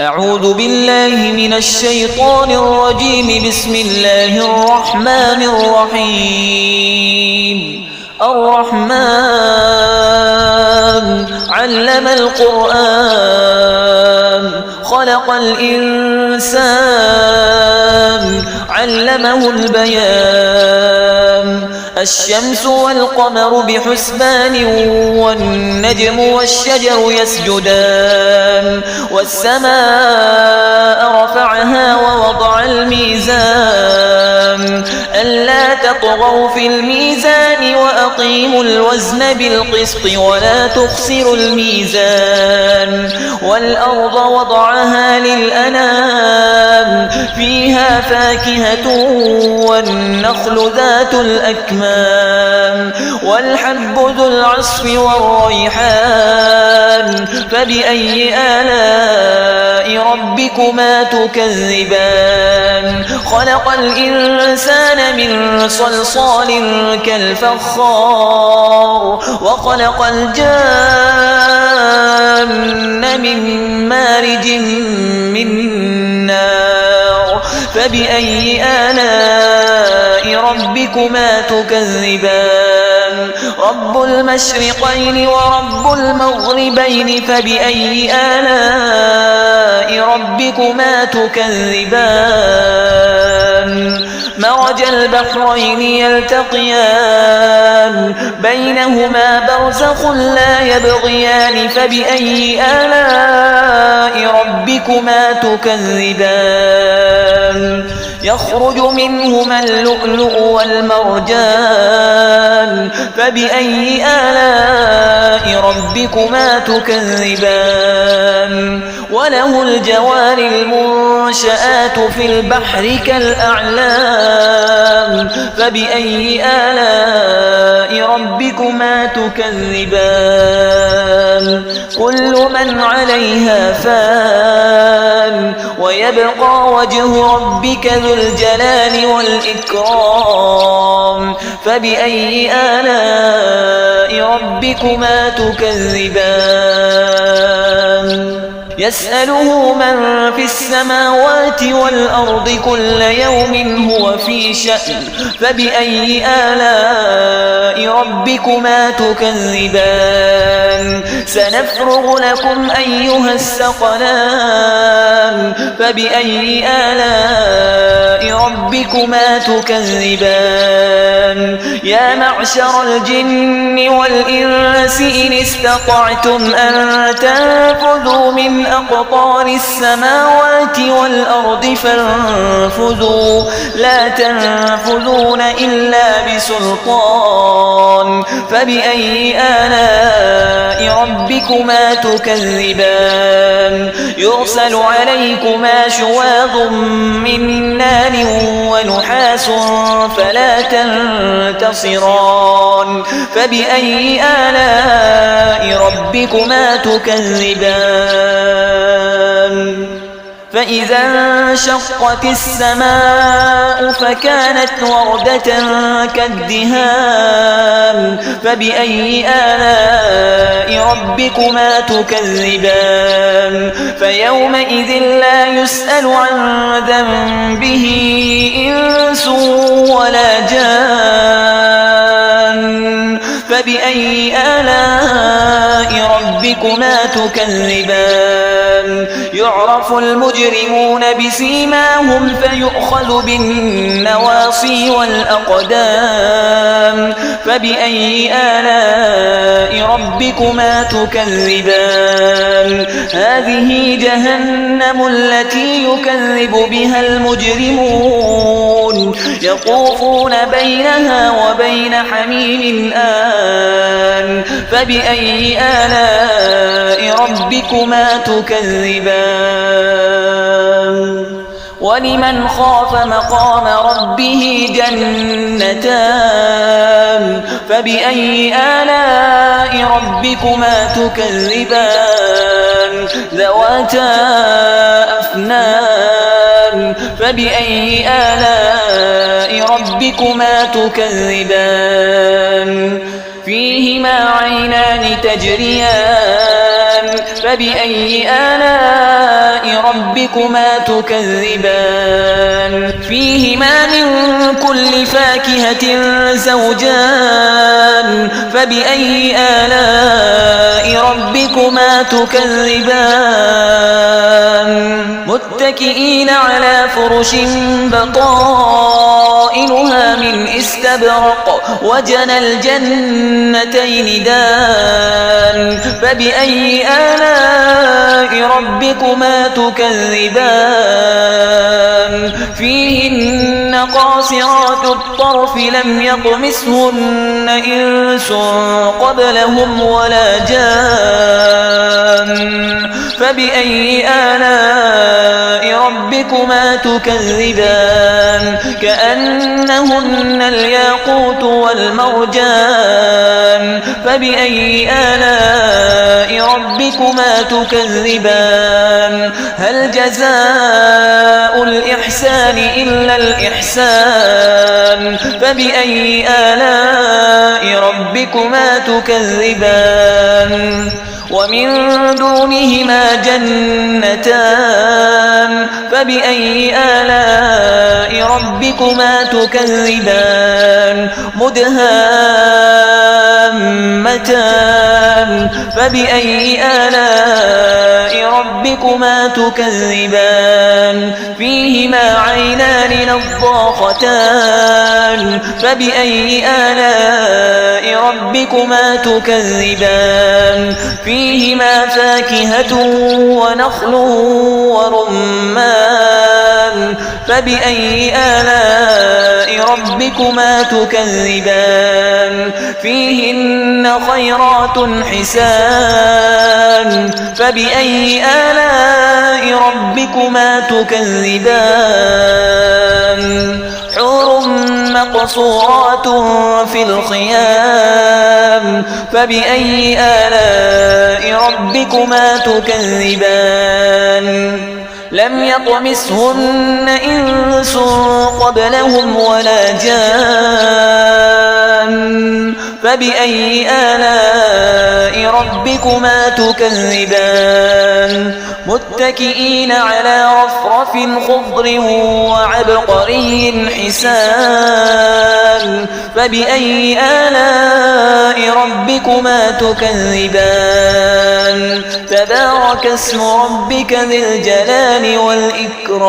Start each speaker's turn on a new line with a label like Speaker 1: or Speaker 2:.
Speaker 1: أعوذ بالله من الشيطان الرجيم. بسم الله الرحمن الرحيم. الرحمن علم القرآن خلق الإنسان علمه البيان. الشمس والقمر بحسبان والنجم والشجر يسجدان. والسماء رفعها ووضع الميزان ألا تطغوا في الميزان وأقيموا الوزن بالقسط ولا تخسروا الميزان. والأرض وضعها للأنام فيها فاكهة والنخل ذات الأكمام والحب ذو العصف والريحان. فبأي آلاء ربكما تكذبان؟ خلق الإنسان من صلصال كالفخار وخلق الجان من مارج من نار. فبأي آلاء ربكما تكذبان؟ رب المشرقين ورب المغربين. فبأي آلاء ربكما تكذبان؟ مرج البحرين يلتقيان بينهما برزخ لا يبغيان. فبأي آلاء ربكما تكذبان؟ يخرج منهما اللؤلؤ والمرجان. فبأي آلاء ربكما تكذبان؟ وله الجوار المنشآت في البحر كالأعلام. فبأي آلاء ربكما تكذبان؟ كل من عليها فان ويبقى وجه ربك ذو الجلال والإكرام. فبأي آلاء ربكما تكذبان؟ يسأله من في السماوات والأرض كل يوم هو في شأن. فبأي آلاء ربكما تكذبان؟ سنفرغ لكم أيها الثقلان. فبأي آلاء ربكما تكذبان؟ يا معشر الجن والإنس إن استطعتم أن تنفذوا من أقطار السماوات والأرض فانفذوا لا تنفذون إلا بسلطان. فبأي آلاء ربكما تكذبان؟ يرسل عليكما شواظ من نار ونحاس فلا تنتصران. فبأي آلاء ربكما تكذبان؟ فإذا انشقت السماء فكانت وردة كالدهان. فبأي آلاء ربكما تكذبان؟ فيومئذ لا يسأل عن ذنبه إنس ولا جان. فبأي آلاء ربكما تكذبان؟ يعرف المجرمون بسيماهم فيؤخذ بالنواصي والأقدام. فبأي آلاء ربكما تكذبان؟ هذه جهنم التي يكذب بها المجرمون يطوفون بينها وبين حميم آن. فبأي آلاء ربكما تكذبان؟ ولمن خاف مقام ربه جنتان. فبأي آلاء ربكما تكذبان؟ ذواتا أفنان. فبأي آلاء ربكما تكذبان؟ فيهما عينان تجريان فبأي آلاء ربكما تكذبان فيهما من كل فاكهة زوجان فبأي آلاء ربكما تكذبان متكئين على فرش بطائنها من استبرق وجنى الجنتين دان فبأي آلاء ربكما تكذبان فيهن قاصرات الطرف لم يطمثهن إنس قبلهم ولا جان فبأي آلاء ربكما تكذبان كأنهن الياقوت والمرجان فبأي آلاء ربكما تكذبان هل جزاء الإحسان إلا الإحسان فبأي آلاء ربكما تكذبان ومن دونهما جنتان فبأي آلاء ربكما تكذبان مدهامتان فبأي آلاء ربكما تكذبان فيهما عينان نضاختان فبأي آلاء ربكما تكذبان فيهما فاكهة ونخل ورمان فبأي آلاء ربكما تكذبان فيهن خيرات حسان فبأي آلاء ربكما تكذبان حور مقصورات في الخيام فبأي آلاء ربكما تكذبان لم يطمثهن إنس قبلهم ولا جان فبأي آلاء ربكما تكذبان متكئين على رفرف خضر وعبقري حسان فبأي آلاء ربكما تكذبان تبارك اسم ربك ذي الجلال والإكرام